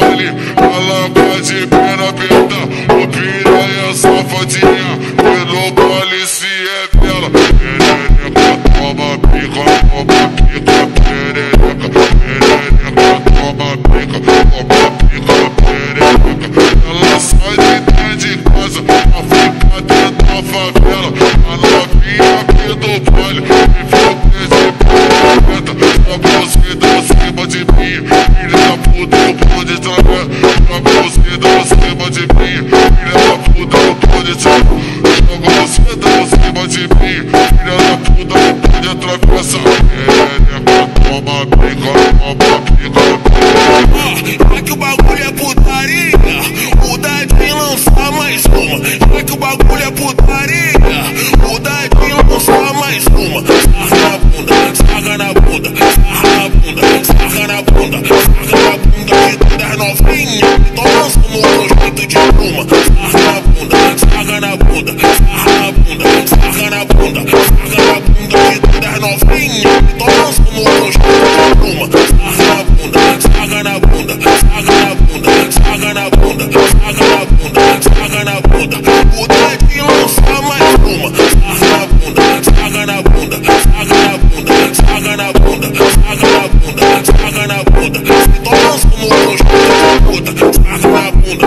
baile, ela gosta de pena aperta. O piranha safadinha, pelo baile se revela. Perereca, toma pica, perereca. Perereca, toma pica, perereca. Ela sai de casa pra ficar dentro da favela. A novinha aqui do baile me viu descer pela porta. Pra você dar cima de mim, filha da puta, não pode tragar. Pra você dar cima de mim, filha da puta, não pode tragar. Pra você dar cima de mim, filha da puta, não pode atravessar. Perereca, toma pica, já que o bagulho é putaria, o Dadinho lança mais uma. Já que o bagulho é putaria, o Dadinho lança mais uma. Sarra na bunda, sarra na bunda, sarra na bunda, sarra na bunda, sarra na bunda de todas novinhas. Então lançando um jeito de pluma. Sarra na bunda, sarra na bunda, sarra na bunda, sarra na bunda, sarra na bunda de todas novinhas. Então lançando um jeito de pluma. Sarra na bunda, sarra na bunda, sarra na bunda, sarra na bunda, sarra na bunda, sarra na bunda. O Dadinho lança mais uma. Sarra na bunda, sarra na bunda, sarra na bunda, sarra na bunda, sarra na bunda, sarra na bunda. Então lançando um jeito de puta. Sarra na bunda,